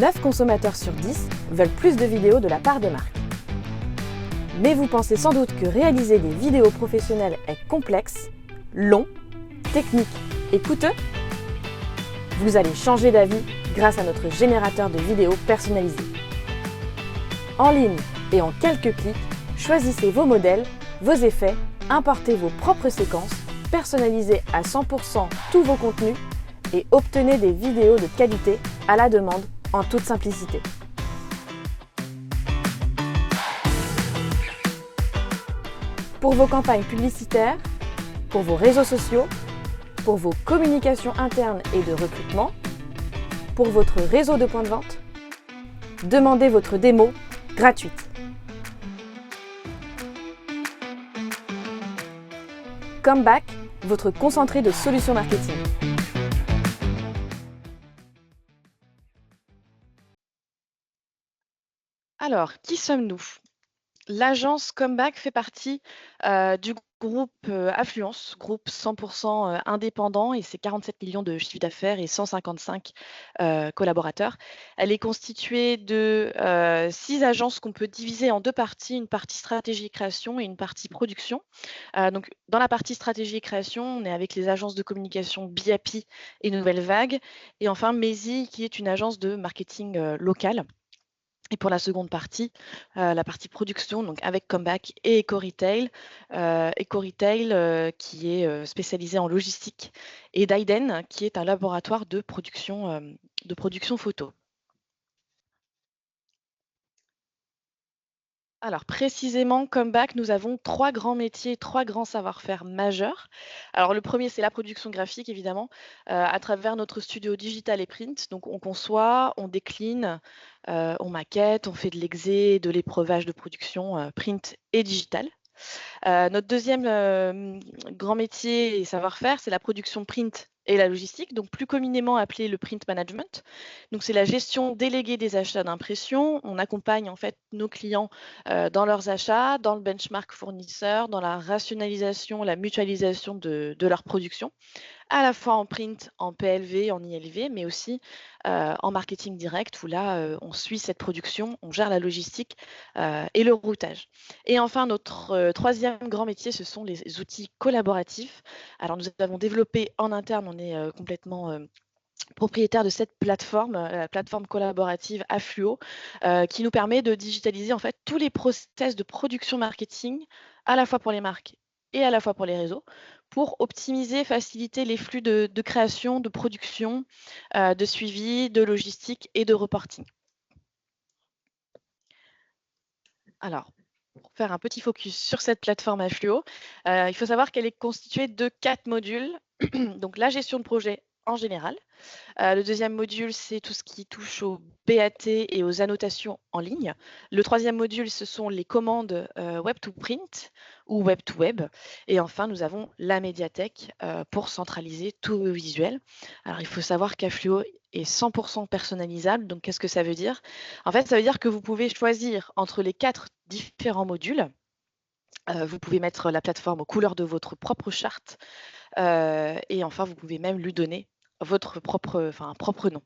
9 consommateurs sur 10 veulent plus de vidéos de la part des marques. Mais vous pensez sans doute que réaliser des vidéos professionnelles est complexe, long, technique et coûteux? Vous allez changer d'avis grâce à notre générateur de vidéos personnalisé. En ligne et en quelques clics, choisissez vos modèles, vos effets, importez vos propres séquences, personnalisez à 100% tous vos contenus et obtenez des vidéos de qualité à la demande en toute simplicité. Pour vos campagnes publicitaires, pour vos réseaux sociaux, pour vos communications internes et de recrutement, pour votre réseau de points de vente, demandez votre démo gratuite. Comeback, votre concentré de solutions marketing. Alors, qui sommes-nous? L'agence Comeback fait partie du groupe Affluence, groupe 100% indépendant, et c'est 47 millions de chiffre d'affaires et 155 collaborateurs. Elle est constituée de 6 agences qu'on peut diviser en 2 parties, une partie stratégie et création et une partie production. Donc, dans la partie stratégie et création, on est avec les agences de communication Biapi et Nouvelle Vague, et enfin Mezi, qui est une agence de marketing locale. Et pour la seconde partie, la partie production, donc avec Comeback et EcoRetail. EcoRetail qui est spécialisé en logistique, et Diden qui est un laboratoire de production photo. Alors précisément, Comeback, nous avons 3 grands métiers, 3 grands savoir-faire majeurs. Alors le premier, c'est la production graphique évidemment, à travers notre studio digital et print. Donc on conçoit, on décline, on maquette, on fait de l'exé, de l'épreuvage de production, print et digital. Notre deuxième grand métier et savoir-faire, c'est la production print et la logistique, donc plus communément appelé le print management. Donc c'est la gestion déléguée des achats d'impression. On accompagne en fait nos clients dans leurs achats, dans le benchmark fournisseur, dans la rationalisation, la mutualisation de leur production, à la fois en print, en PLV, en ILV, mais aussi en marketing direct, où là, on suit cette production, on gère la logistique et le routage. Et enfin, notre troisième grand métier, ce sont les outils collaboratifs. Alors, nous avons développé en interne, on est complètement propriétaire de cette plateforme, la plateforme collaborative Affluo, qui nous permet de digitaliser en fait tous les process de production marketing, à la fois pour les marques et à la fois pour les réseaux, pour optimiser, faciliter les flux de création, de production, de suivi, de logistique et de reporting. Alors, pour faire un petit focus sur cette plateforme Affluo, il faut savoir qu'elle est constituée de 4 modules. Donc la gestion de projet en général. Le deuxième module, c'est tout ce qui touche au BAT et aux annotations en ligne. Le troisième module, ce sont les commandes web to print ou web to web. Et enfin, nous avons la médiathèque pour centraliser tous vos visuels. Alors, il faut savoir qu'Affluo est 100% personnalisable. Donc, qu'est-ce que ça veut dire? En fait, ça veut dire que vous pouvez choisir entre les 4 différents modules. Vous pouvez mettre la plateforme aux couleurs de votre propre charte. Et enfin, vous pouvez même lui donner votre propre, un propre nom.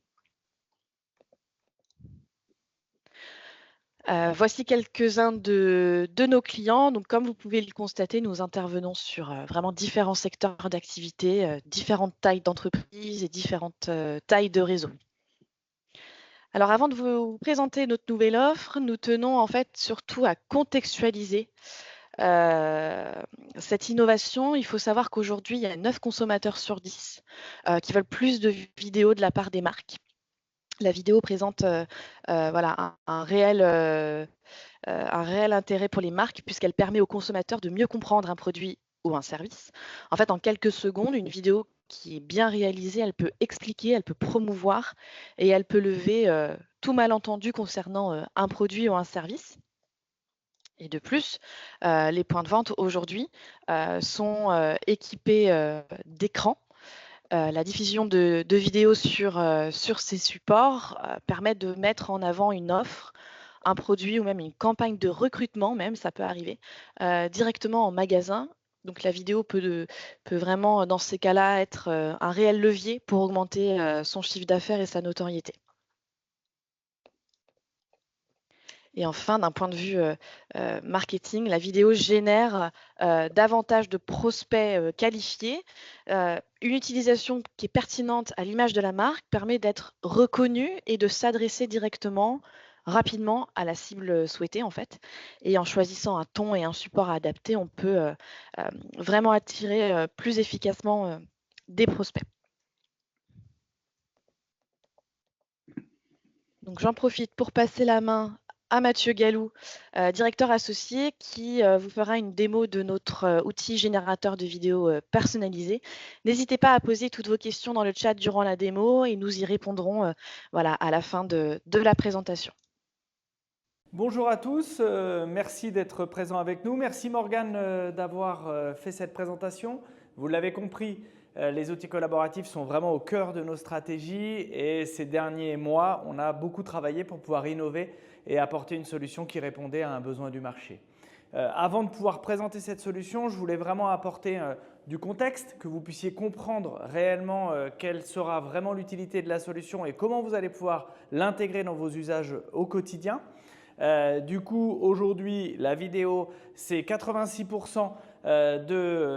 Voici quelques-uns de nos clients. Donc, comme vous pouvez le constater, nous intervenons sur vraiment différents secteurs d'activité, différentes tailles d'entreprises et différentes tailles de réseaux. Alors, avant de vous présenter notre nouvelle offre, nous tenons en fait surtout à contextualiser cette innovation. Il faut savoir qu'aujourd'hui, il y a 9 consommateurs sur 10 qui veulent plus de vidéos de la part des marques. La vidéo présente voilà, un réel intérêt pour les marques, puisqu'elle permet aux consommateurs de mieux comprendre un produit ou un service. En fait, en quelques secondes, une vidéo qui est bien réalisée, elle peut expliquer, elle peut promouvoir et elle peut lever tout malentendu concernant un produit ou un service. Et de plus, les points de vente aujourd'hui sont équipés d'écrans. La diffusion de vidéos sur ces supports permet de mettre en avant une offre, un produit ou même une campagne de recrutement, même ça peut arriver, directement en magasin. Donc la vidéo peut vraiment, dans ces cas-là, être un réel levier pour augmenter son chiffre d'affaires et sa notoriété. Et enfin, d'un point de vue, marketing, la vidéo génère, davantage de prospects, qualifiés. Une utilisation qui est pertinente à l'image de la marque permet d'être reconnue et de s'adresser directement, rapidement à la cible, souhaitée en fait. Et en choisissant un ton et un support adapté, on peut, vraiment attirer, plus efficacement, des prospects. Donc j'en profite pour passer la main à Mathieu Gallou, directeur associé qui, vous fera une démo de notre, outil générateur de vidéos, personnalisées. N'hésitez pas à poser toutes vos questions dans le chat durant la démo et nous y répondrons, voilà, à la fin de la présentation. Bonjour à tous, merci d'être présents avec nous. Merci Morgane d'avoir fait cette présentation. Vous l'avez compris, les outils collaboratifs sont vraiment au cœur de nos stratégies et ces derniers mois, on a beaucoup travaillé pour pouvoir innover et apporter une solution qui répondait à un besoin du marché. Avant de pouvoir présenter cette solution, je voulais vraiment apporter du contexte, que vous puissiez comprendre réellement quelle sera vraiment l'utilité de la solution et comment vous allez pouvoir l'intégrer dans vos usages au quotidien. Du coup, aujourd'hui, la vidéo, c'est 86%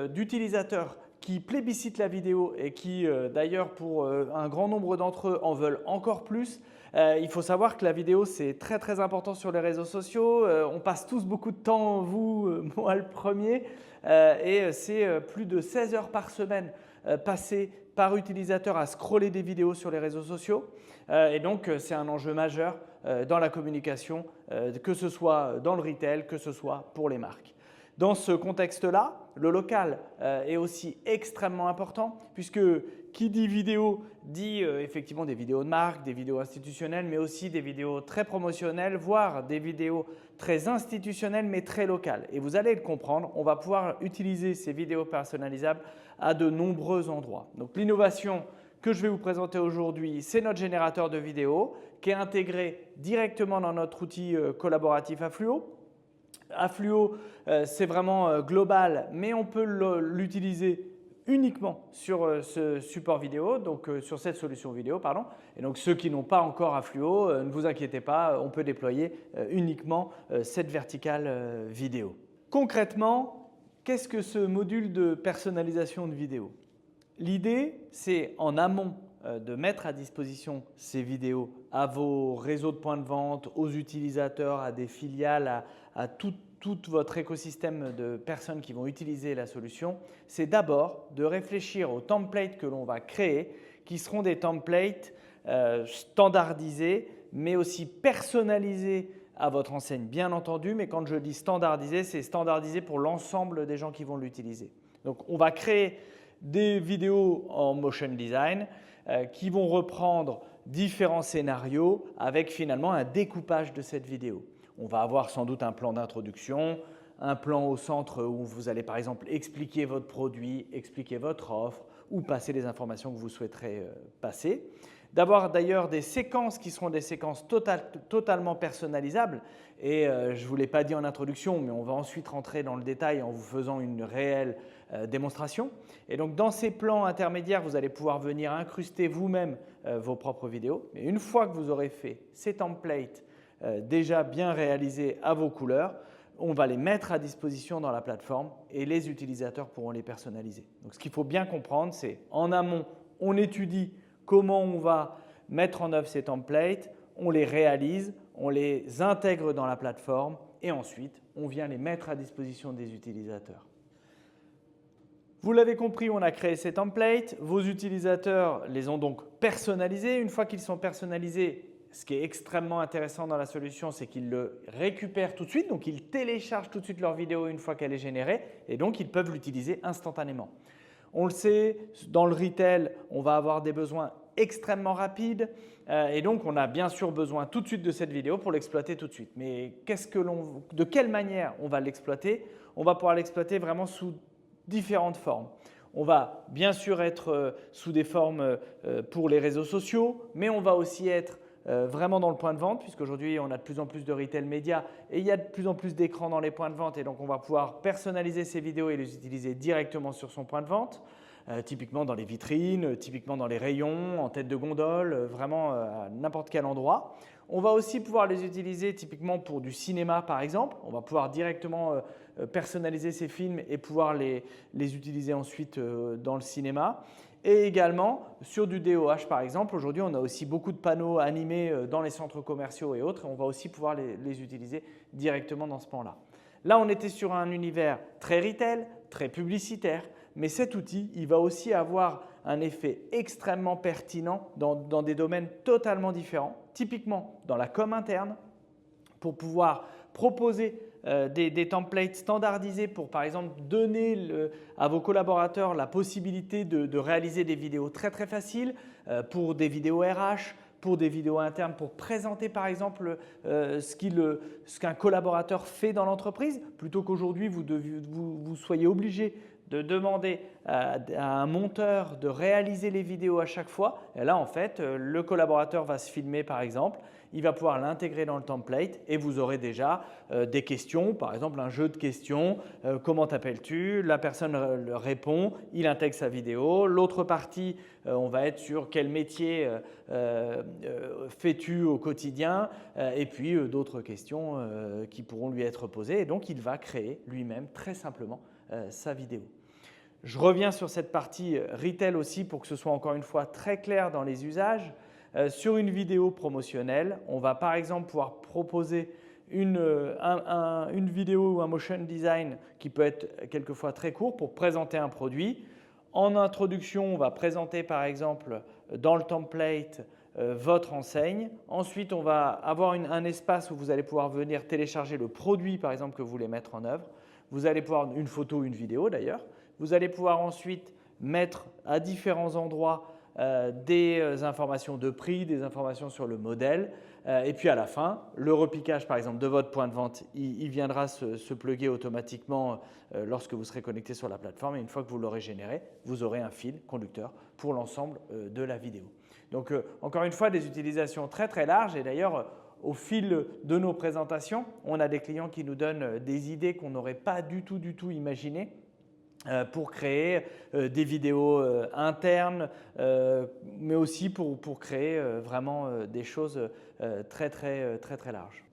d'utilisateurs qui plébiscitent la vidéo et qui, d'ailleurs, pour un grand nombre d'entre eux, en veulent encore plus. Il faut savoir que la vidéo, c'est très très important sur les réseaux sociaux. On passe tous beaucoup de temps, vous, moi le premier, et c'est plus de 16 heures par semaine passées par utilisateur à scroller des vidéos sur les réseaux sociaux. Et donc, c'est un enjeu majeur dans la communication, que ce soit dans le retail, que ce soit pour les marques. Dans ce contexte-là, le local est aussi extrêmement important puisque qui dit vidéo dit effectivement des vidéos de marque, des vidéos institutionnelles, mais aussi des vidéos très promotionnelles, voire des vidéos très institutionnelles mais très locales. Et vous allez le comprendre, on va pouvoir utiliser ces vidéos personnalisables à de nombreux endroits. Donc l'innovation que je vais vous présenter aujourd'hui, c'est notre générateur de vidéos qui est intégré directement dans notre outil collaboratif Affluo. Affluo, c'est vraiment global, mais on peut l'utiliser uniquement sur ce support vidéo, donc sur cette solution vidéo, pardon. Et donc ceux qui n'ont pas encore Affluo, ne vous inquiétez pas, on peut déployer uniquement cette verticale vidéo. Concrètement, qu'est-ce que ce module de personnalisation de vidéo? L'idée, c'est en amont de mettre à disposition ces vidéos à vos réseaux de points de vente, aux utilisateurs, à des filiales, à tout votre écosystème de personnes qui vont utiliser la solution. C'est d'abord de réfléchir aux templates que l'on va créer, qui seront des templates standardisés, mais aussi personnalisés à votre enseigne, bien entendu. Mais quand je dis standardisé, c'est standardisé pour l'ensemble des gens qui vont l'utiliser. Donc, on va créer des vidéos en motion design qui vont reprendre différents scénarios avec finalement un découpage de cette vidéo. On va avoir sans doute un plan d'introduction, un plan au centre où vous allez par exemple expliquer votre produit, expliquer votre offre ou passer les informations que vous souhaiterez passer. D'avoir d'ailleurs des séquences qui seront des séquences totalement personnalisables et je ne vous l'ai pas dit en introduction, mais on va ensuite rentrer dans le détail en vous faisant une réelle démonstration. Et donc dans ces plans intermédiaires, vous allez pouvoir venir incruster vous-même vos propres vidéos. Et une fois que vous aurez fait ces templates déjà bien réalisés à vos couleurs, on va les mettre à disposition dans la plateforme et les utilisateurs pourront les personnaliser. Donc ce qu'il faut bien comprendre, c'est en amont, on étudie comment on va mettre en œuvre ces templates, on les réalise, on les intègre dans la plateforme et ensuite, on vient les mettre à disposition des utilisateurs. Vous l'avez compris, on a créé ces templates. Vos utilisateurs les ont donc personnalisés. Une fois qu'ils sont personnalisés, ce qui est extrêmement intéressant dans la solution, c'est qu'ils le récupèrent tout de suite. Donc, ils téléchargent tout de suite leur vidéo une fois qu'elle est générée et donc, ils peuvent l'utiliser instantanément. On le sait, dans le retail, on va avoir des besoins extrêmement rapides et donc on a bien sûr besoin tout de suite de cette vidéo pour l'exploiter tout de suite. Mais de quelle manière on va l'exploiter? On va pouvoir l'exploiter vraiment sous différentes formes. On va bien sûr être sous des formes pour les réseaux sociaux, mais on va aussi être vraiment dans le point de vente, puisqu'aujourd'hui on a de plus en plus de retail média et il y a de plus en plus d'écrans dans les points de vente et donc on va pouvoir personnaliser ces vidéos et les utiliser directement sur son point de vente. typiquement dans les vitrines, typiquement dans les rayons, en tête de gondole, vraiment à n'importe quel endroit. On va aussi pouvoir les utiliser typiquement pour du cinéma par exemple. On va pouvoir directement personnaliser ces films et pouvoir les utiliser ensuite dans le cinéma. Et également sur du DOH par exemple. Aujourd'hui, on a aussi beaucoup de panneaux animés dans les centres commerciaux et autres. On va aussi pouvoir les utiliser directement dans ce pan-là. Là, on était sur un univers très retail, très publicitaire. Mais cet outil, il va aussi avoir un effet extrêmement pertinent dans des domaines totalement différents, typiquement dans la com interne, pour pouvoir proposer des templates standardisés pour, par exemple, donner à vos collaborateurs la possibilité de réaliser des vidéos très très faciles pour des vidéos RH, pour des vidéos internes, pour présenter par exemple ce qu'un collaborateur fait dans l'entreprise, plutôt qu'aujourd'hui vous soyez obligé de demander à un monteur de réaliser les vidéos à chaque fois. Et là, en fait, le collaborateur va se filmer par exemple, il va pouvoir l'intégrer dans le template et vous aurez déjà des questions, par exemple un jeu de questions, comment t'appelles-tu? La personne répond, il intègre sa vidéo. L'autre partie, on va être sur quel métier fais-tu au quotidien et puis d'autres questions qui pourront lui être posées. Et donc, il va créer lui-même très simplement sa vidéo. Je reviens sur cette partie retail aussi pour que ce soit encore une fois très clair dans les usages. Sur une vidéo promotionnelle, on va par exemple pouvoir proposer une vidéo ou un motion design qui peut être quelquefois très court pour présenter un produit. En introduction, on va présenter par exemple dans le template votre enseigne. Ensuite, on va avoir un espace où vous allez pouvoir venir télécharger le produit par exemple que vous voulez mettre en œuvre. Vous allez pouvoir une photo ou une vidéo d'ailleurs. Vous allez pouvoir ensuite mettre à différents endroits des informations de prix, des informations sur le modèle. Et puis à la fin, le repiquage par exemple de votre point de vente, il viendra se plugger automatiquement lorsque vous serez connecté sur la plateforme. Et une fois que vous l'aurez généré, vous aurez un fil conducteur pour l'ensemble de la vidéo. Donc encore une fois, des utilisations très très larges. Et d'ailleurs, au fil de nos présentations, on a des clients qui nous donnent des idées qu'on n'aurait pas du tout imaginées pour créer des vidéos internes, mais aussi pour créer vraiment des choses très larges.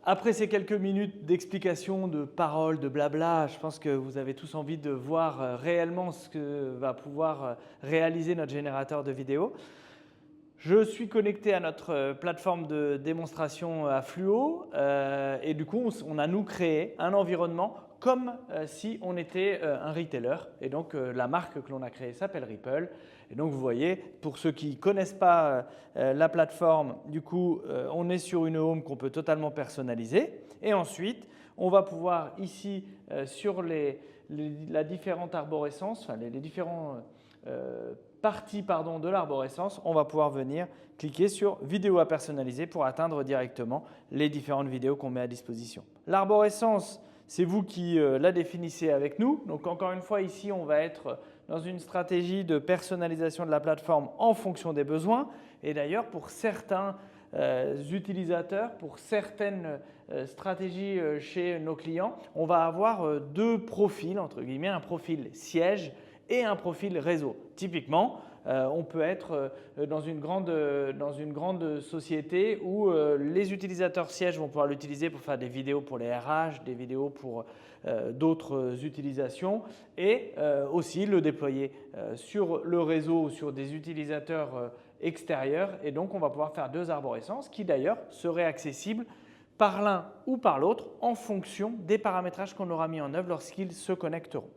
Après ces quelques minutes d'explication, de paroles, de blabla, je pense que vous avez tous envie de voir réellement ce que va pouvoir réaliser notre générateur de vidéos. Je suis connecté à notre plateforme de démonstration à Fluo et du coup, on a nous créé un environnement comme si on était un retailer. Et donc, la marque que l'on a créée s'appelle Ripple. Et donc, vous voyez, pour ceux qui ne connaissent pas la plateforme, du coup, on est sur une home qu'on peut totalement personnaliser. Et ensuite, on va pouvoir ici, sur la différente arborescence, enfin les différents partie de l'arborescence, on va pouvoir venir cliquer sur vidéo à personnaliser pour atteindre directement les différentes vidéos qu'on met à disposition. L'arborescence, c'est vous qui la définissez avec nous. Donc encore une fois, ici, on va être dans une stratégie de personnalisation de la plateforme en fonction des besoins. Et d'ailleurs, pour certains utilisateurs, pour certaines stratégies chez nos clients, on va avoir deux profils, entre guillemets, un profil siège et un profil réseau. Typiquement, on peut être dans une grande société où les utilisateurs sièges vont pouvoir l'utiliser pour faire des vidéos pour les RH, des vidéos pour d'autres utilisations et aussi le déployer sur le réseau ou sur des utilisateurs extérieurs. Et donc, on va pouvoir faire deux arborescences qui d'ailleurs seraient accessibles par l'un ou par l'autre en fonction des paramétrages qu'on aura mis en œuvre lorsqu'ils se connecteront.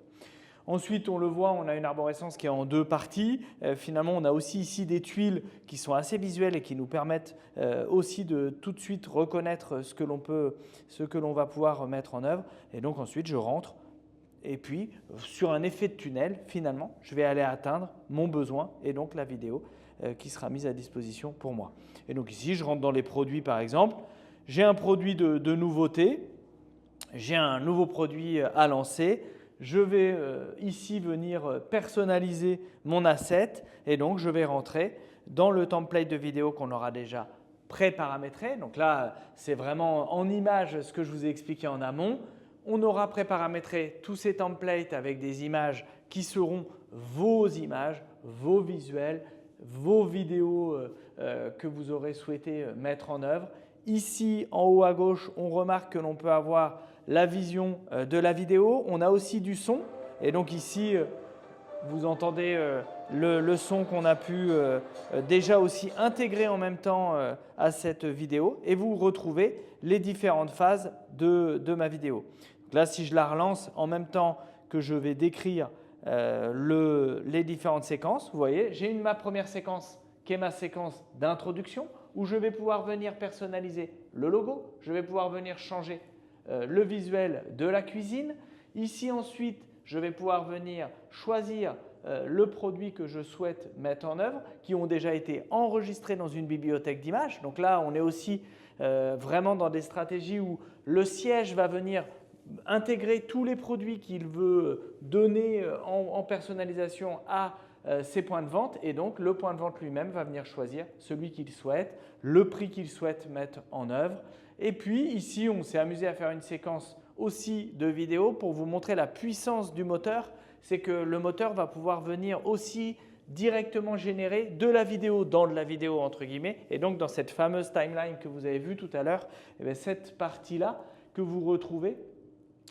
Ensuite, on le voit, on a une arborescence qui est en deux parties. Finalement, on a aussi ici des tuiles qui sont assez visuelles et qui nous permettent aussi de tout de suite reconnaître ce que l'on va pouvoir mettre en œuvre. Et donc ensuite, je rentre et puis sur un effet de tunnel, finalement, je vais aller atteindre mon besoin et donc la vidéo qui sera mise à disposition pour moi. Et donc ici, je rentre dans les produits par exemple. J'ai un produit de nouveauté, j'ai un nouveau produit à lancer. Je vais ici venir personnaliser mon asset et donc je vais rentrer dans le template de vidéo qu'on aura déjà pré-paramétré. Donc là, c'est vraiment en image ce que je vous ai expliqué en amont. On aura pré-paramétré tous ces templates avec des images qui seront vos images, vos visuels, vos vidéos que vous aurez souhaité mettre en œuvre. Ici, en haut à gauche, on remarque que l'on peut avoir la vision de la vidéo. On a aussi du son. Et donc ici, vous entendez le son qu'on a pu déjà aussi intégrer en même temps à cette vidéo. Et vous retrouvez les différentes phases de ma vidéo. Donc là, si je la relance en même temps que je vais décrire les différentes séquences, vous voyez, j'ai ma première séquence qui est ma séquence d'introduction où je vais pouvoir venir personnaliser le logo, je vais pouvoir venir changer le visuel de la cuisine. Ici ensuite, je vais pouvoir venir choisir le produit que je souhaite mettre en œuvre, qui ont déjà été enregistrés dans une bibliothèque d'images. Donc là, on est aussi vraiment dans des stratégies où le siège va venir intégrer tous les produits qu'il veut donner en personnalisation à ses points de vente, et donc le point de vente lui-même va venir choisir celui qu'il souhaite, le prix qu'il souhaite mettre en œuvre. Et puis ici, on s'est amusé à faire une séquence aussi de vidéo pour vous montrer la puissance du moteur. C'est que le moteur va pouvoir venir aussi directement générer de la vidéo dans de la vidéo entre guillemets. Et donc dans cette fameuse timeline que vous avez vue tout à l'heure, cette partie-là que vous retrouvez,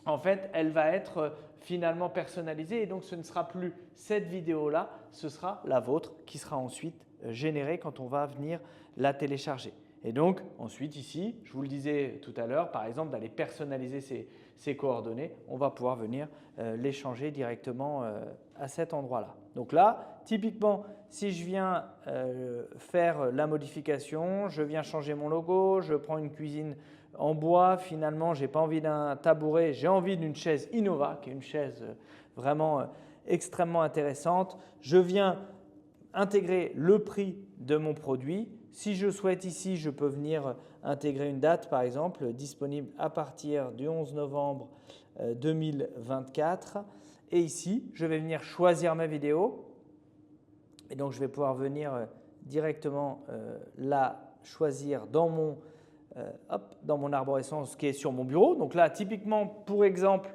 en fait, elle va être finalement personnalisée et donc ce ne sera plus cette vidéo-là, ce sera la vôtre qui sera ensuite générée quand on va venir la télécharger. Et donc ensuite ici, je vous le disais tout à l'heure, par exemple d'aller personnaliser ces coordonnées, on va pouvoir venir les changer directement à cet endroit-là. Donc là, typiquement, si je viens faire la modification, je viens changer mon logo, je prends une cuisine en bois, finalement, je n'ai pas envie d'un tabouret, j'ai envie d'une chaise Innova, qui est une chaise vraiment extrêmement intéressante. Je viens intégrer le prix de mon produit. Si je souhaite ici, je peux venir intégrer une date, par exemple, disponible à partir du 11 novembre 2024. Et ici, je vais venir choisir ma vidéo. Et donc, je vais pouvoir venir directement la choisir dans mon arborescence qui est sur mon bureau. Donc là, typiquement, pour exemple,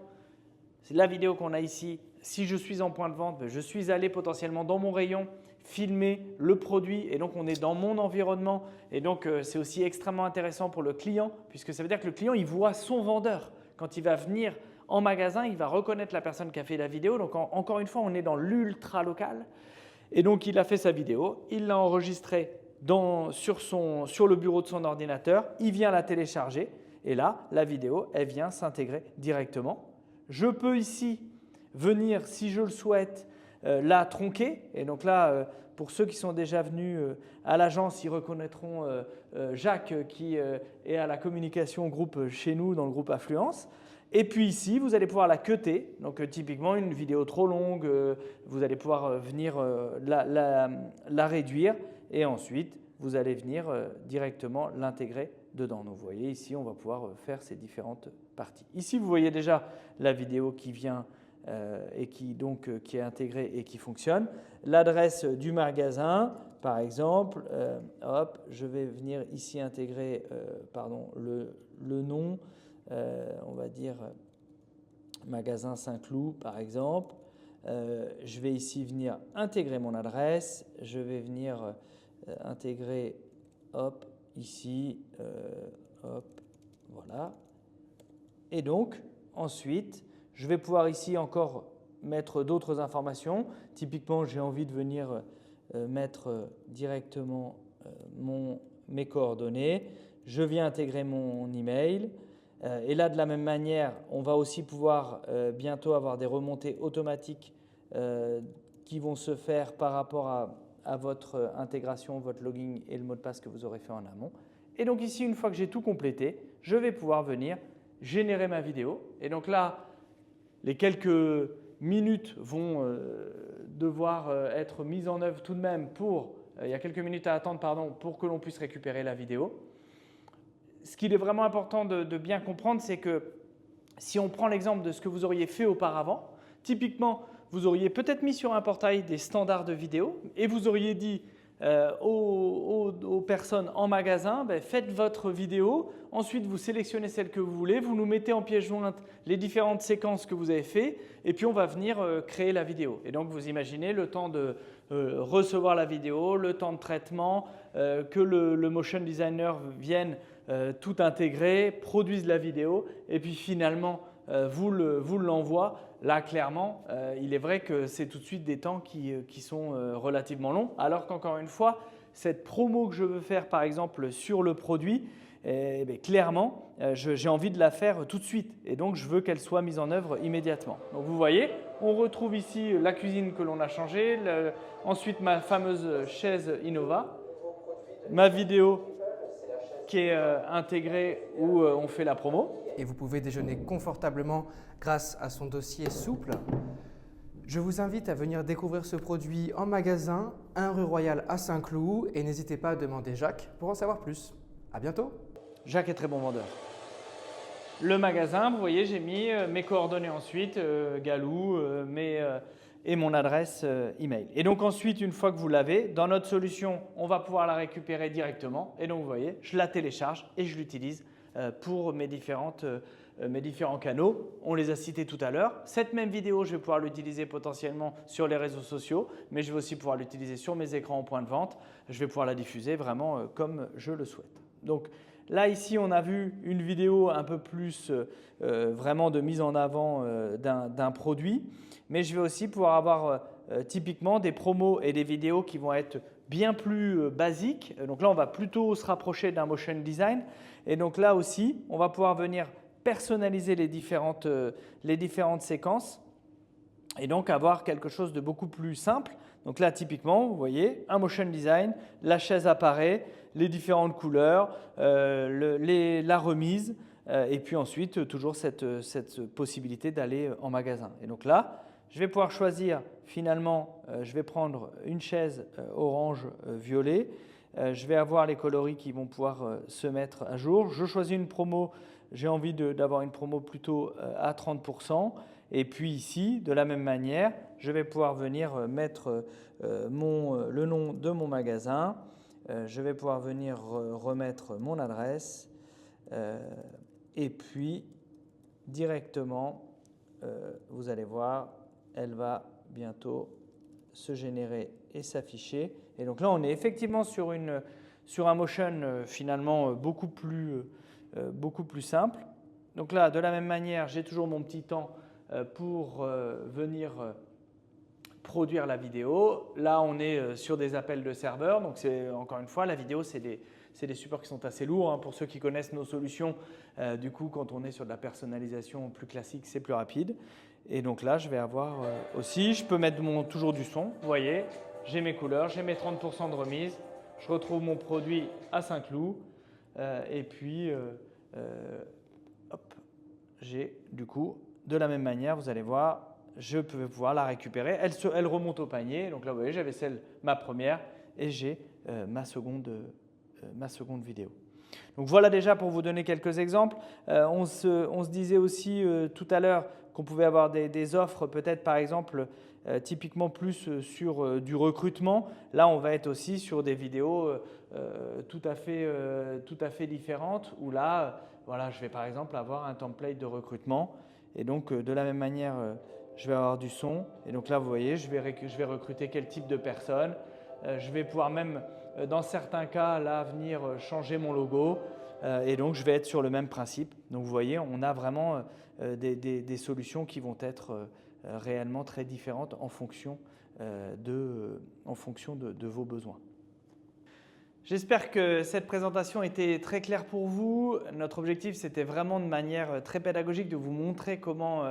c'est la vidéo qu'on a ici. Si je suis en point de vente, je suis allé potentiellement dans mon rayon filmer le produit et donc on est dans mon environnement et donc c'est aussi extrêmement intéressant pour le client puisque ça veut dire que le client il voit son vendeur. Quand il va venir en magasin, il va reconnaître la personne qui a fait la vidéo. Donc encore une fois, on est dans l'ultra local et donc il a fait sa vidéo, il l'a enregistrée sur le bureau de son ordinateur, il vient la télécharger et là, la vidéo, elle vient s'intégrer directement. Je peux ici venir, si je le souhaite, la tronquer. Et donc là, pour ceux qui sont déjà venus à l'agence, ils reconnaîtront Jacques qui est à la communication groupe chez nous dans le groupe Affluence. Et puis ici, vous allez pouvoir la cutter. Donc typiquement, une vidéo trop longue, vous allez pouvoir venir la réduire et ensuite, vous allez venir directement l'intégrer dedans. Donc vous voyez ici, on va pouvoir faire ces différentes parties. Ici, vous voyez déjà la vidéo qui vient et qui est intégrée et qui fonctionne. L'adresse du magasin, par exemple, je vais venir ici intégrer le nom, on va dire magasin Saint-Cloud par exemple. Je vais ici venir intégrer mon adresse, je vais venir intégrer ici, voilà. Et donc ensuite, je vais pouvoir ici encore mettre d'autres informations. Typiquement, j'ai envie de venir mettre directement mes coordonnées. Je viens intégrer mon email. Et là, de la même manière, on va aussi pouvoir bientôt avoir des remontées automatiques qui vont se faire par rapport à votre intégration, votre login et le mot de passe que vous aurez fait en amont. Et donc ici, une fois que j'ai tout complété, je vais pouvoir venir générer ma vidéo. Et donc là, les quelques minutes vont devoir être mises en œuvre tout de même il y a quelques minutes à attendre pour que l'on puisse récupérer la vidéo. Ce qu'il est vraiment important de bien comprendre, c'est que si on prend l'exemple de ce que vous auriez fait auparavant, typiquement, vous auriez peut-être mis sur un portail des standards de vidéo et vous auriez dit aux personnes en magasin, faites votre vidéo, ensuite vous sélectionnez celle que vous voulez, vous nous mettez en pièce jointe les différentes séquences que vous avez fait et puis on va venir créer la vidéo. Et donc vous imaginez le temps de recevoir la vidéo, le temps de traitement, que le motion designer vienne tout intégrer, produise la vidéo et puis finalement vous l'envoie. Là, clairement, il est vrai que c'est tout de suite des temps qui sont relativement longs, alors qu'encore une fois, cette promo que je veux faire, par exemple, sur le produit, clairement, j'ai envie de la faire tout de suite et donc je veux qu'elle soit mise en œuvre immédiatement. Donc vous voyez, on retrouve ici la cuisine que l'on a changée, ensuite ma fameuse chaise Innova, ma vidéo qui est intégrée où on fait la promo. Et vous pouvez déjeuner confortablement grâce à son dossier souple. Je vous invite à venir découvrir ce produit en magasin, 1 rue Royale à Saint-Cloud et n'hésitez pas à demander Jacques pour en savoir plus. À bientôt. Jacques est très bon vendeur. Le magasin, vous voyez, j'ai mis mes coordonnées ensuite, Galou, et mon adresse email. Et donc ensuite, une fois que vous l'avez, dans notre solution, on va pouvoir la récupérer directement. Et donc vous voyez, je la télécharge et je l'utilise pour mes différents canaux. On les a cités tout à l'heure. Cette même vidéo, je vais pouvoir l'utiliser potentiellement sur les réseaux sociaux, mais je vais aussi pouvoir l'utiliser sur mes écrans en point de vente. Je vais pouvoir la diffuser vraiment comme je le souhaite. Donc là, ici, on a vu une vidéo un peu plus vraiment de mise en avant d'un produit, mais je vais aussi pouvoir avoir typiquement des promos et des vidéos qui vont être bien plus basiques. Donc là, on va plutôt se rapprocher d'un motion design. Et donc là aussi, on va pouvoir venir personnaliser les différentes séquences et donc avoir quelque chose de beaucoup plus simple. Donc là, typiquement, vous voyez, un motion design, la chaise apparaît, les différentes couleurs, la remise et puis ensuite toujours cette possibilité d'aller en magasin. Et donc là, je vais pouvoir choisir finalement, je vais prendre une chaise orange violet. Je vais avoir les coloris qui vont pouvoir se mettre à jour. Je choisis une promo, j'ai envie d'avoir une promo plutôt à 30%. Et puis ici, de la même manière, je vais pouvoir venir mettre le nom de mon magasin. Je vais pouvoir venir remettre mon adresse. Et puis, directement, vous allez voir, elle va bientôt se générer et s'afficher. Et donc là, on est effectivement sur un motion finalement beaucoup plus simple. Donc là, de la même manière, j'ai toujours mon petit temps pour venir produire la vidéo. Là, on est sur des appels de serveurs. Donc, encore une fois, la vidéo, c'est des supports qui sont assez lourds. Pour ceux qui connaissent nos solutions, du coup, quand on est sur de la personnalisation plus classique, c'est plus rapide. Et donc là, je vais avoir aussi, je peux mettre toujours du son. Vous voyez, j'ai mes couleurs, j'ai mes 30% de remise. Je retrouve mon produit à Saint-Cloud. Et puis, hop, j'ai du coup, de la même manière, vous allez voir, je peux pouvoir la récupérer. Elle remonte au panier. Donc là, vous voyez, j'avais ma première et j'ai ma seconde vidéo. Donc voilà déjà pour vous donner quelques exemples. On se disait aussi tout à l'heure qu'on pouvait avoir des offres peut-être par exemple typiquement plus sur du recrutement. Là, on va être aussi sur des vidéos tout à fait différentes où là, voilà, je vais par exemple avoir un template de recrutement et donc de la même manière, je vais avoir du son et donc là, vous voyez, je vais recruter quel type de personne. Je vais pouvoir même, dans certains cas, là, venir changer mon logo et donc je vais être sur le même principe. Donc vous voyez, on a vraiment des solutions qui vont être réellement très différentes en fonction de vos besoins. J'espère que cette présentation était très claire pour vous. Notre objectif, c'était vraiment de manière très pédagogique de vous montrer comment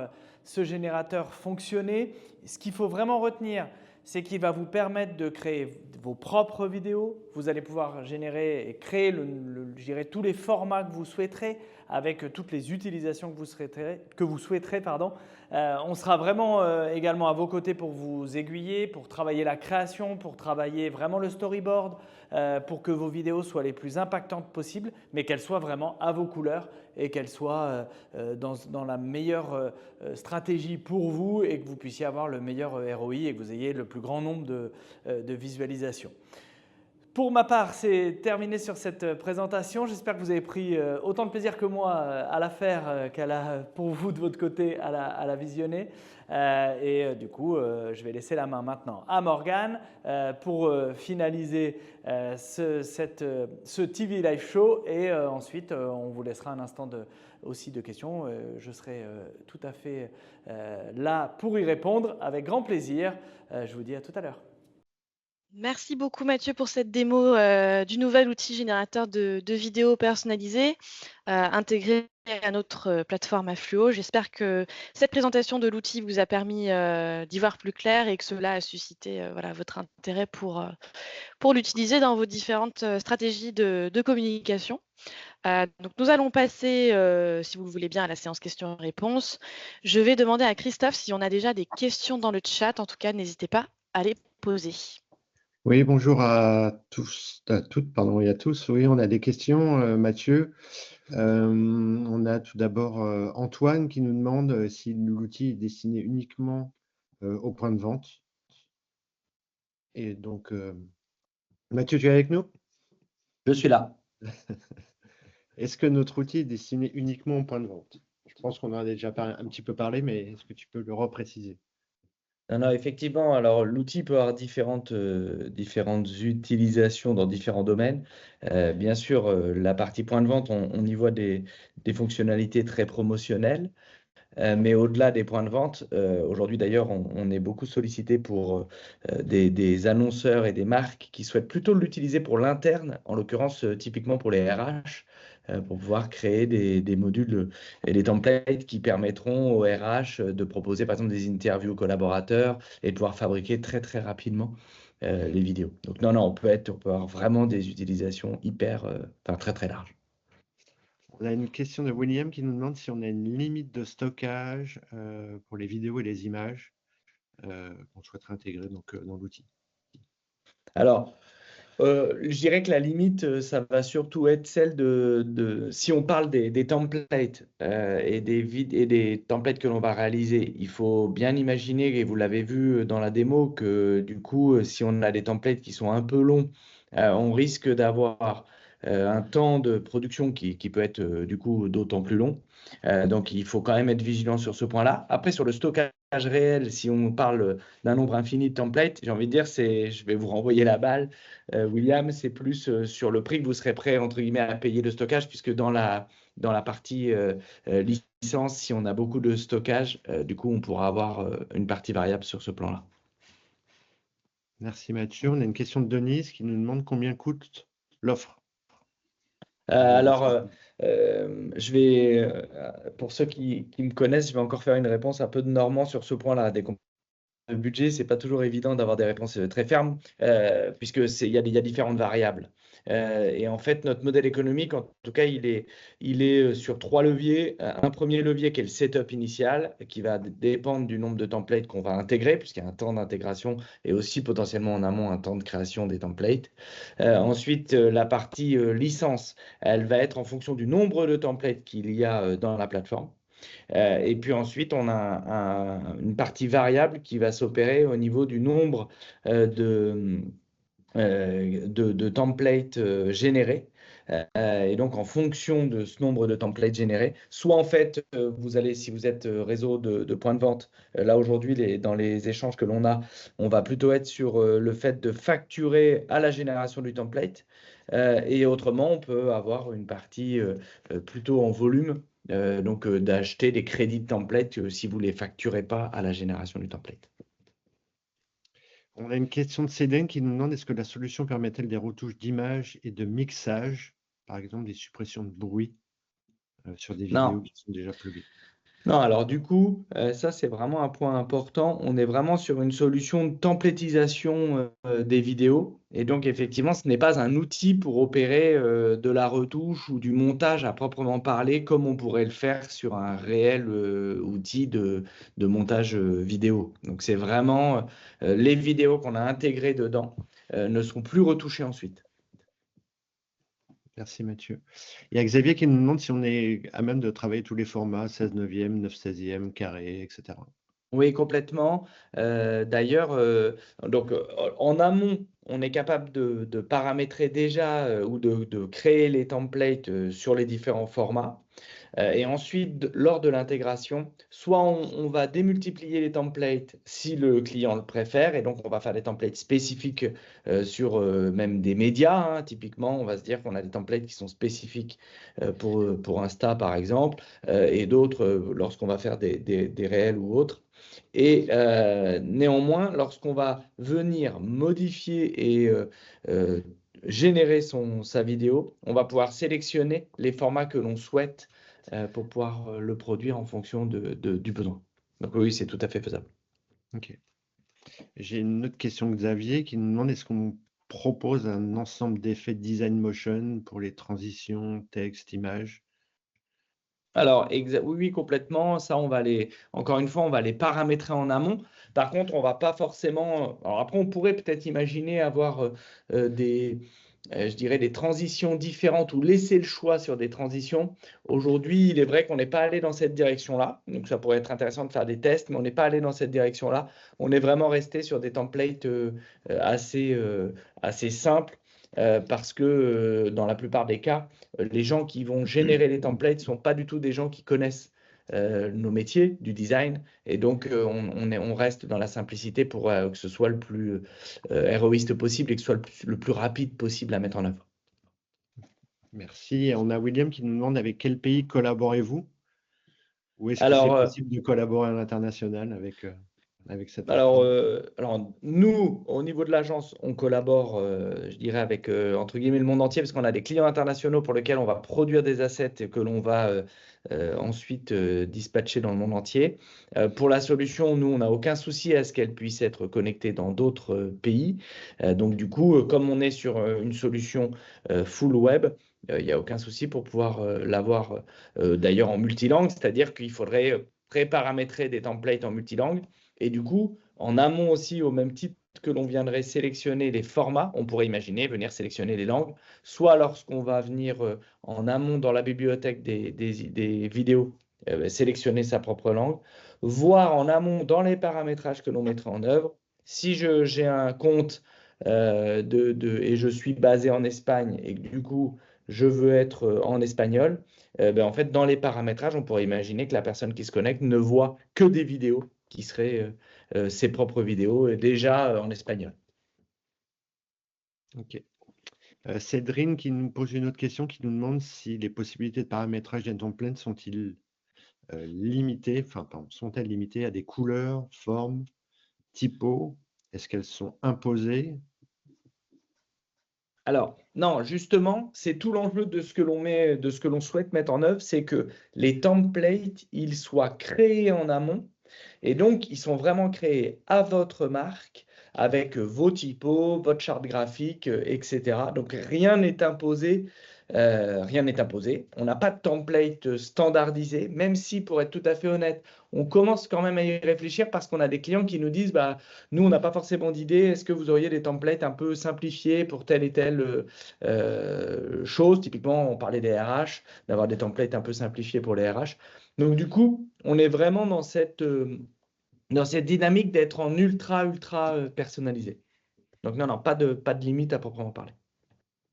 ce générateur fonctionnait. Ce qu'il faut vraiment retenir, c'est qu'il va vous permettre de créer vos propres vidéos. Vous allez pouvoir générer et créer je dirais, tous les formats que vous souhaiterez avec toutes les utilisations que vous souhaiterez. On sera vraiment également à vos côtés pour vous aiguiller, pour travailler la création, pour travailler vraiment le storyboard, pour que vos vidéos soient les plus impactantes possibles, mais qu'elles soient vraiment à vos couleurs et qu'elles soient dans la meilleure stratégie pour vous et que vous puissiez avoir le meilleur ROI et que vous ayez le plus grand nombre de visualisations. Pour ma part, c'est terminé sur cette présentation. J'espère que vous avez pris autant de plaisir que moi à la faire qu'à pour vous de votre côté à la visionner. Du coup, je vais laisser la main maintenant à Morgane pour finaliser ce TV Live Show et ensuite on vous laissera un instant aussi de questions. Je serai tout à fait là pour y répondre avec grand plaisir. Je vous dis à tout à l'heure. Merci beaucoup Mathieu pour cette démo du nouvel outil générateur de vidéos personnalisées intégré à notre plateforme Affluo. J'espère que cette présentation de l'outil vous a permis d'y voir plus clair et que cela a suscité voilà, votre intérêt pour l'utiliser dans vos différentes stratégies de communication. Donc nous allons passer, si vous le voulez bien, à la séance questions-réponses. Je vais demander à Christophe si on a déjà des questions dans le chat. En tout cas, n'hésitez pas à les poser. Oui, bonjour à tous, à toutes, pardon, et à tous. Oui, on a des questions, Mathieu. On a tout d'abord Antoine qui nous demande si l'outil est destiné uniquement au point de vente. Et donc, Mathieu, tu es avec nous? Je suis là. Est-ce que notre outil est destiné uniquement au point de vente? Je pense qu'on en a déjà un petit peu parlé, mais est-ce que tu peux le repréciser? Non, effectivement, alors l'outil peut avoir différentes utilisations dans différents domaines. Bien sûr, la partie point de vente, on y voit des fonctionnalités très promotionnelles. Mais au-delà des points de vente, aujourd'hui d'ailleurs, on est beaucoup sollicité pour des annonceurs et des marques qui souhaitent plutôt l'utiliser pour l'interne, en l'occurrence typiquement pour les RH, pour pouvoir créer des modules et des templates qui permettront aux RH de proposer par exemple des interviews aux collaborateurs et de pouvoir fabriquer très très rapidement les vidéos. Donc non, on peut avoir vraiment des utilisations très très larges. On a une question de William qui nous demande si on a une limite de stockage pour les vidéos et les images qu'on souhaiterait intégrer donc, dans l'outil. Alors, je dirais que la limite, ça va surtout être celle si on parle des templates et des templates que l'on va réaliser, il faut bien imaginer, et vous l'avez vu dans la démo, que du coup, si on a des templates qui sont un peu longs, on risque d'avoir un temps de production qui peut être du coup d'autant plus long. Donc, il faut quand même être vigilant sur ce point-là. Après, sur le stockage réel, si on parle d'un nombre infini de templates, j'ai envie de dire, je vais vous renvoyer la balle, William, c'est plus sur le prix que vous serez prêt, entre guillemets, à payer le stockage, puisque dans la partie licence, si on a beaucoup de stockage, du coup, on pourra avoir une partie variable sur ce plan-là. Merci Mathieu. On a une question de Denise qui nous demande combien coûte l'offre. Pour ceux qui me connaissent, je vais encore faire une réponse un peu de Normand sur ce point-là. Le budget, c'est pas toujours évident d'avoir des réponses très fermes, puisque il y a différentes variables. Et en fait, notre modèle économique, en tout cas, il est sur 3 leviers. Un premier levier qui est le setup initial, qui va dépendre du nombre de templates qu'on va intégrer, puisqu'il y a un temps d'intégration et aussi potentiellement en amont un temps de création des templates. Ensuite, la partie licence, elle va être en fonction du nombre de templates qu'il y a dans la plateforme. Et puis ensuite, on a une partie variable qui va s'opérer au niveau du nombre de templates générés. Et donc, en fonction de ce nombre de templates générés, soit en fait, si vous êtes réseau de points de vente, là aujourd'hui, dans les échanges que l'on a, on va plutôt être sur le fait de facturer à la génération du template. Et autrement, on peut avoir une partie plutôt en volume, donc d'acheter des crédits de template si vous ne les facturez pas à la génération du template. On a une question de Cédène qui nous demande est-ce que la solution permet-elle des retouches d'image et de mixage, par exemple des suppressions de bruit sur des vidéos qui sont déjà pluguées? Non, alors du coup, ça c'est vraiment un point important. On est vraiment sur une solution de templatisation des vidéos. Et donc effectivement, ce n'est pas un outil pour opérer de la retouche ou du montage à proprement parler, comme on pourrait le faire sur un réel outil de montage vidéo. Donc c'est vraiment les vidéos qu'on a intégrées dedans ne seront plus retouchées ensuite. Merci Mathieu. Il y a Xavier qui nous demande si on est à même de travailler tous les formats, 16/9, 9/16, carré, etc. Oui, complètement. D'ailleurs, donc en amont on est capable de paramétrer déjà ou de créer les templates sur les différents formats. Et ensuite, lors de l'intégration, soit on va démultiplier les templates si le client le préfère, et donc on va faire des templates spécifiques sur même des médias. Hein. Typiquement, on va se dire qu'on a des templates qui sont spécifiques pour Insta, par exemple, et d'autres lorsqu'on va faire des réels ou autres. Et néanmoins, lorsqu'on va venir modifier et générer sa vidéo, on va pouvoir sélectionner les formats que l'on souhaite pour pouvoir le produire en fonction du besoin. Donc oui, c'est tout à fait faisable. Ok. J'ai une autre question de Xavier qui nous demande est-ce qu'on propose un ensemble d'effets design motion pour les transitions, texte, images? Alors, oui, complètement. Ça, encore une fois, on va les paramétrer en amont. Par contre, on va pas forcément. Alors après, on pourrait peut-être imaginer avoir je dirais, des transitions différentes ou laisser le choix sur des transitions. Aujourd'hui, il est vrai qu'on n'est pas allé dans cette direction-là. Donc, ça pourrait être intéressant de faire des tests, mais on n'est pas allé dans cette direction-là. On est vraiment resté sur des templates assez simples parce que dans la plupart des cas, les gens qui vont générer les templates ne sont pas du tout des gens qui connaissent nos métiers du design. Et donc, on reste dans la simplicité pour que ce soit le plus héroïste possible et que ce soit le plus rapide possible à mettre en œuvre. Merci. On a William qui nous demande avec quel pays collaborez-vous? Ou est-ce que c'est Alors, possible de collaborer à l'international avec cette Alors, plateforme? alors, nous, au niveau de l'agence, on collabore, je dirais, avec, entre guillemets, le monde entier, parce qu'on a des clients internationaux pour lesquels on va produire des assets et que l'on va ensuite dispatcher dans le monde entier. Pour la solution, nous, on n'a aucun souci à ce qu'elle puisse être connectée dans d'autres pays. Donc, du coup, comme on est sur une solution full web, il n'y a aucun souci pour pouvoir l'avoir d'ailleurs en multilangue, c'est-à-dire qu'il faudrait pré-paramétrer des templates en multilangue. Et du coup, en amont aussi, au même titre que l'on viendrait sélectionner les formats, on pourrait imaginer venir sélectionner les langues, soit lorsqu'on va venir en amont dans la bibliothèque des vidéos, sélectionner sa propre langue, voire en amont dans les paramétrages que l'on mettrait en œuvre. Si j'ai un compte et je suis basé en Espagne et que du coup, je veux être en espagnol, en fait, dans les paramétrages, on pourrait imaginer que la personne qui se connecte ne voit que des vidéos qui seraient ses propres vidéos déjà en espagnol. Ok. Cédrine qui nous pose une autre question qui nous demande si les possibilités de paramétrage d'un template sont-elles limitées à des couleurs, formes, typos? Est-ce qu'elles sont imposées? Alors, non, justement, c'est tout l'enjeu de ce que l'on souhaite mettre en œuvre, c'est que les templates, ils soient créés en amont et donc ils sont vraiment créés à votre marque avec vos typos, votre charte graphique, etc. Donc rien n'est imposé. On n'a pas de template standardisé, même si, pour être tout à fait honnête, on commence quand même à y réfléchir parce qu'on a des clients qui nous disent nous, on n'a pas forcément d'idée. Est-ce que vous auriez des templates un peu simplifiés pour telle et telle chose? Typiquement, on parlait des RH, d'avoir des templates un peu simplifiés pour les RH. Donc, du coup, on est vraiment dans cette dynamique d'être en ultra personnalisé. Donc, non, pas de limite à proprement parler.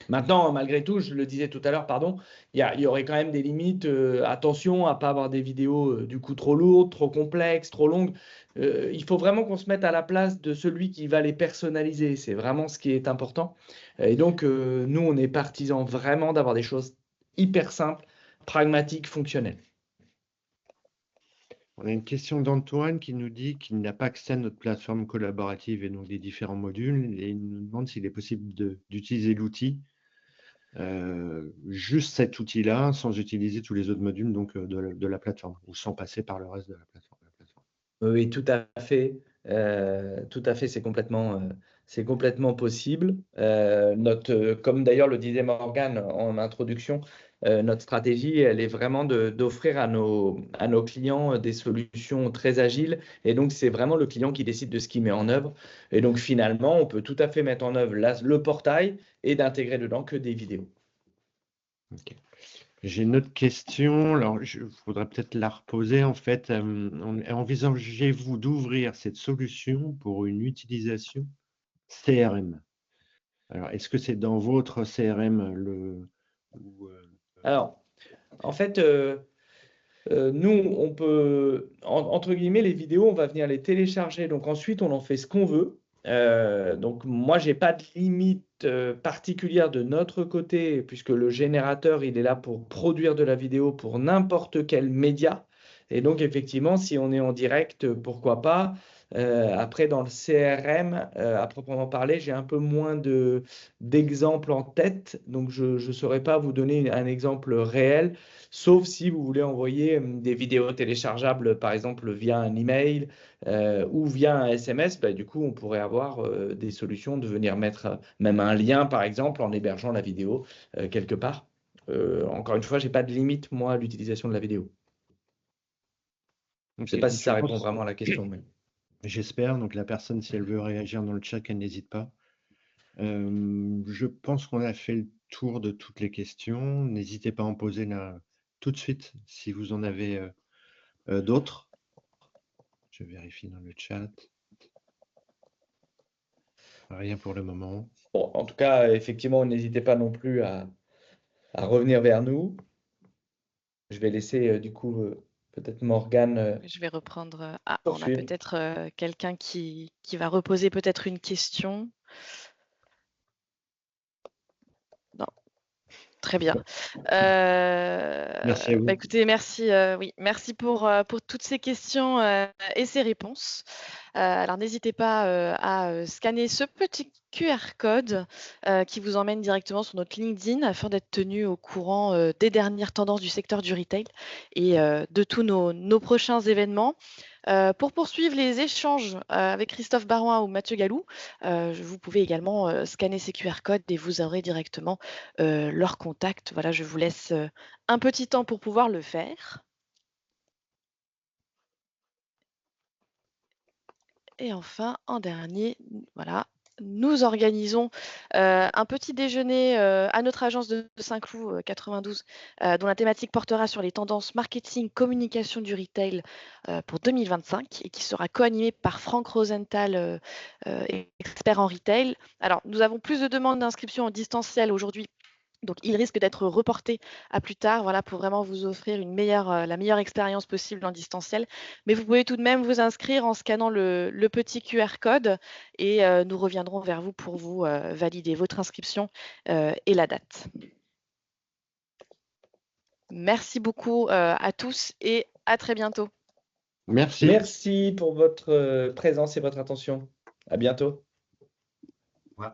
Maintenant, malgré tout, je le disais tout à l'heure, pardon, il y aurait quand même des limites. Attention à ne pas avoir des vidéos du coup trop lourdes, trop complexes, trop longues. Il faut vraiment qu'on se mette à la place de celui qui va les personnaliser. C'est vraiment ce qui est important. Et donc, nous, on est partisans vraiment d'avoir des choses hyper simples, pragmatiques, fonctionnelles. On a une question d'Antoine qui nous dit qu'il n'a pas accès à notre plateforme collaborative et donc des différents modules. Et il nous demande s'il est possible d'utiliser l'outil, juste cet outil-là, sans utiliser tous les autres modules donc, de la plateforme ou sans passer par le reste de la plateforme. Oui, tout à fait. C'est complètement possible. Comme d'ailleurs le disait Morgane en introduction, notre stratégie, elle est vraiment d'offrir à nos clients des solutions très agiles. Et donc, c'est vraiment le client qui décide de ce qu'il met en œuvre. Et donc, finalement, on peut tout à fait mettre en œuvre le portail et d'intégrer dedans que des vidéos. Okay. J'ai une autre question. Alors, je voudrais peut-être la reposer. En fait, envisagez-vous d'ouvrir cette solution pour une utilisation CRM? Alors, est-ce que c'est dans votre CRM Alors, en fait, nous, on peut, entre guillemets, les vidéos, on va venir les télécharger. Donc ensuite, on en fait ce qu'on veut. Donc moi, j'ai pas de limite particulière de notre côté, puisque le générateur, il est là pour produire de la vidéo pour n'importe quel média. Et donc, effectivement, si on est en direct, pourquoi pas. Après, dans le CRM, à proprement parler, j'ai un peu moins d'exemples en tête. Donc, je ne saurais pas vous donner un exemple réel. Sauf si vous voulez envoyer des vidéos téléchargeables, par exemple, via un email ou via un SMS, bah, du coup, on pourrait avoir des solutions de venir mettre même un lien, par exemple, en hébergeant la vidéo quelque part. Encore une fois, je n'ai pas de limite, moi, à l'utilisation de la vidéo. Je ne sais pas si ça répond vraiment à la question. Mais... J'espère. Donc, la personne, si elle veut réagir dans le chat, qu'elle n'hésite pas. Je pense qu'on a fait le tour de toutes les questions. N'hésitez pas à en poser là tout de suite si vous en avez d'autres. Je vérifie dans le chat. Rien pour le moment. Bon, en tout cas, effectivement, n'hésitez pas non plus à revenir vers nous. Je vais laisser du coup peut-être Morgane. Je vais reprendre. Ah, on a poursuivre. peut-être quelqu'un qui va reposer peut-être une question. Non. Très bien. Merci à vous. Écoutez, merci, oui, merci pour toutes ces questions et ces réponses. Alors, n'hésitez pas à scanner ce petit QR code qui vous emmène directement sur notre LinkedIn afin d'être tenu au courant des dernières tendances du secteur du retail et de tous nos prochains événements. Pour poursuivre les échanges avec Christophe Barouin ou Mathieu Gallou, vous pouvez également scanner ces QR codes et vous aurez directement leur contact. Voilà, je vous laisse un petit temps pour pouvoir le faire. Et enfin, en dernier, voilà, nous organisons un petit déjeuner à notre agence de Saint-Cloud 92, dont la thématique portera sur les tendances marketing, communication du retail pour 2025 et qui sera co-animé par Franck Rosenthal, expert en retail. Alors, nous avons plus de demandes d'inscription en distanciel aujourd'hui. Donc, il risque d'être reporté à plus tard, voilà, pour vraiment vous offrir la meilleure expérience possible en distanciel. Mais vous pouvez tout de même vous inscrire en scannant le petit QR code et nous reviendrons vers vous pour vous valider votre inscription et la date. Merci beaucoup à tous et à très bientôt. Merci. Merci pour votre présence et votre attention. À bientôt. Ouais.